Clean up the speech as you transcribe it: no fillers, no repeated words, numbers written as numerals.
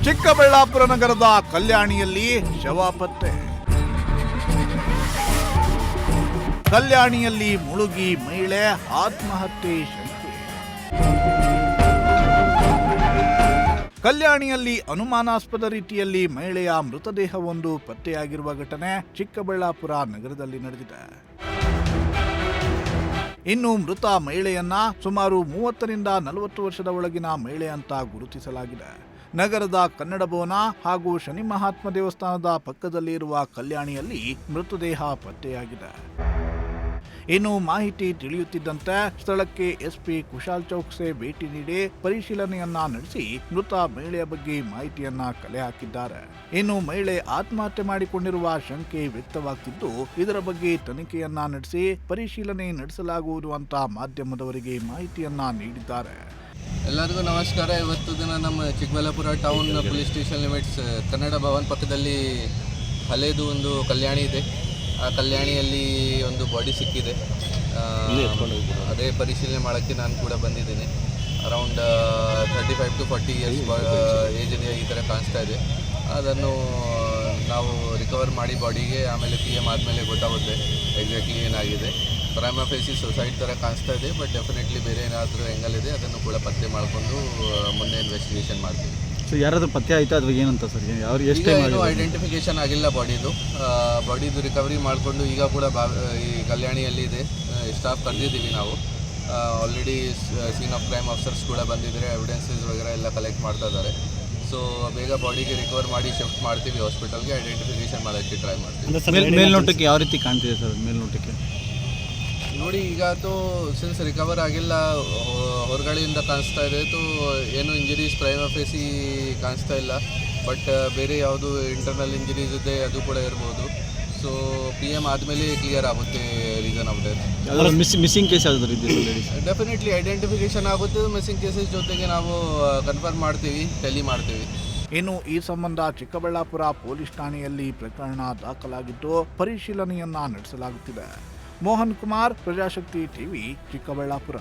ಚಿಕ್ಕಬಳ್ಳಾಪುರ ನಗರದ ಕಲ್ಯಾಣಿಯಲ್ಲಿ ಶವ ಪತ್ತೆ. ಕಲ್ಯಾಣಿಯಲ್ಲಿ ಮುಳುಗಿ ಮಹಿಳೆ ಆತ್ಮಹತ್ಯೆ ಶಂಕೆ. ಕಲ್ಯಾಣಿಯಲ್ಲಿ ಅನುಮಾನಾಸ್ಪದ ರೀತಿಯಲ್ಲಿ ಮಹಿಳೆಯ ಮೃತದೇಹವೊಂದು ಪತ್ತೆಯಾಗಿರುವ ಘಟನೆ ಚಿಕ್ಕಬಳ್ಳಾಪುರ ನಗರದಲ್ಲಿ ನಡೆದಿದೆ. ಇನ್ನು ಮೃತ ಮಹಿಳೆಯನ್ನ ಸುಮಾರು 30ರಿಂದ 40 ವರ್ಷದ ಒಳಗಿನ ಮಹಿಳೆ ಅಂತ ಗುರುತಿಸಲಾಗಿದೆ. ನಗರದ ಕನ್ನಡ ಭವನ ಹಾಗೂ ಶನಿ ಮಹಾತ್ಮ ದೇವಸ್ಥಾನದ ಪಕ್ಕದಲ್ಲಿ ಇರುವ ಕಲ್ಯಾಣಿಯಲ್ಲಿ ಮೃತದೇಹ ಪತ್ತೆಯಾಗಿದೆ. ಇನ್ನು ಮಾಹಿತಿ ತಿಳಿಯುತ್ತಿದ್ದಂತೆ ಸ್ಥಳಕ್ಕೆ ಎಸ್ಪಿ ಕುಶಾಲ್ ಚೌಕ್ಸೆ ಭೇಟಿ ನೀಡಿ ಪರಿಶೀಲನೆಯನ್ನ ನಡೆಸಿ ಮೃತ ಮಹಿಳೆಯ ಬಗ್ಗೆ ಮಾಹಿತಿಯನ್ನ ಕಲೆ ಹಾಕಿದ್ದಾರೆ. ಇನ್ನು ಮಹಿಳೆ ಆತ್ಮಹತ್ಯೆ ಮಾಡಿಕೊಂಡಿರುವ ಶಂಕೆ ವ್ಯಕ್ತವಾಗ್ತಿದ್ದು, ಇದರ ಬಗ್ಗೆ ತನಿಖೆಯನ್ನ ನಡೆಸಿ ಪರಿಶೀಲನೆ ನಡೆಸಲಾಗುವುದು ಅಂತ ಮಾಧ್ಯಮದವರಿಗೆ ಮಾಹಿತಿಯನ್ನ ನೀಡಿದ್ದಾರೆ. ಎಲ್ಲರಿಗೂ ನಮಸ್ಕಾರ. ಇವತ್ತು ದಿನ ನಮ್ಮ Chikkaballapur town police station limits Kannada Bhavan ಪಕ್ಕದಲ್ಲಿ ಹಳೆಯದು ಒಂದು ಕಲ್ಯಾಣಿ ಇದೆ. ಆ ಕಲ್ಯಾಣಿಯಲ್ಲಿ ಒಂದು ಬಾಡಿ ಸಿಕ್ಕಿದೆ. ಅದೇ ಪರಿಶೀಲನೆ ಮಾಡೋಕ್ಕೆ ನಾನು ಕೂಡ ಬಂದಿದ್ದೀನಿ. ಅರೌಂಡ್ 35 to 40 ಇಯರ್ಸ್ ಏಜ್ ಇದೆ, ಈ ಥರ ಕಾಣಿಸ್ತಾ ಇದೆ. ಅದನ್ನು ನಾವು ರಿಕವರ್ ಮಾಡಿ ಬಾಡಿಗೆ ಆಮೇಲೆ PM ಆದಮೇಲೆ ಗೊತ್ತಾಗುತ್ತೆ ಎಕ್ಸಾಕ್ಟ್ಲಿ ಏನಾಗಿದೆ. ಪ್ರೈಮಾ ಫೇಸಿ ಸೊಸೈಟಿ ಥರ ಕಾಣಿಸ್ತಾ ಇದೆ, ಬಟ್ ಡೆಫಿನೆಟ್ಲಿ ಬೇರೆ ಏನಾದರೂ ಆ್ಯಂಗಲ್ ಇದೆ ಅದನ್ನು ಕೂಡ ಪತ್ತೆ ಮಾಡಿಕೊಂಡು ಮುಂದೆ ಇನ್ವೆಸ್ಟಿಗೇಷನ್ ಮಾಡ್ತೀವಿ. ಸೊ ಯಾರಾದರೂ ಪತ್ತೆ ಆಯಿತಾ ಅಥವಾ ಏನಂತ ಸರ್? ಯಾರು ಎಷ್ಟು ಐಡೆಂಟಿಫಿಕೇಷನ್ ಆಗಿಲ್ಲ ಬಾಡಿದು ರಿಕವರಿ ಮಾಡಿಕೊಂಡು ಈಗ ಕೂಡ ಈ ಕಲ್ಯಾಣಿಯಲ್ಲಿ ಇದೆ. ಸ್ಟಾಫ್ ಕರೆದಿದ್ದೀವಿ ನಾವು. Already scene of crime officers ಕೂಡ ಬಂದಿದ್ದಾರೆ. ಎವಿಡೆನ್ಸಸ್ ವಗೇರೆ ಎಲ್ಲ ಕಲೆಕ್ಟ್ ಮಾಡ್ತಾ ಇದ್ದಾರೆ. ಸೊ ಬೇಗ ಬಾಡಿಗೆ ರಿಕವರ್ ಮಾಡಿ ಶಿಫ್ಟ್ ಮಾಡ್ತೀವಿ ಹಾಸ್ಪಿಟಲ್ಗೆ. ಐಡೆಂಟಿಫಿಕೇಷನ್ ಮಾಡೋಕ್ಕೆ ಟ್ರೈ ಮಾಡ್ತೀವಿ. ಮೇಲ್ನೋಟಕ್ಕೆ ಯಾವ ರೀತಿ ಕಾಣ್ತಿದೆ ಸರ್? ಮೇಲ್ನೋಟಕ್ಕೆ ನೋಡಿ, ಈಗ ಸಿನ್ಸ್ ರಿಕವರ್ ಆಗಿಲ್ಲ, ಹೊರಗಡೆಯಿಂದ ಕಾಣಿಸ್ತಾ ಇದೆ. ಏನು ಇಂಜರೀಸ್ ಪ್ರೈಮಾ ಫೇಸಿ ಕಾಣಿಸ್ತಾ ಇಲ್ಲ, ಬಟ್ ಬೇರೆ ಯಾವುದು ಇಂಟರ್ನಲ್ ಇಂಜರೀಸ್ ಇದೆ ಅದು ಕೂಡ ಇರ್ಬೋದು. ಸೊ PM ಆದಮೇಲೆ ಕ್ಲಿಯರ್ ಆಗುತ್ತೆ reason of death. Missing case ಯಾವ್ದಾದ್ರು ಇದೆ? ಡೆಫಿನೆಟ್ಲಿ ಐಡೆಂಟಿಫಿಕೇಷನ್ ಆಗುತ್ತೆ. ಮಿಸ್ಸಿಂಗ್ ಕೇಸಸ್ ಜೊತೆಗೆ ನಾವು ಕನ್ಫರ್ಮ್ ಮಾಡ್ತೀವಿ, ಟೆಲಿ ಮಾಡ್ತೀವಿ. ಇನ್ನು ಈ ಸಂಬಂಧ ಚಿಕ್ಕಬಳ್ಳಾಪುರ ಪೊಲೀಸ್ ಠಾಣೆಯಲ್ಲಿ ಪ್ರಕರಣ ದಾಖಲಾಗಿದ್ದು ಪರಿಶೀಲನೆಯನ್ನ ನಡೆಸಲಾಗುತ್ತಿದೆ. ಮೋಹನ್ ಕುಮಾರ್, ಪ್ರಜಾಶಕ್ತಿ ಟಿವಿ, ಚಿಕ್ಕಬಳ್ಳಾಪುರ.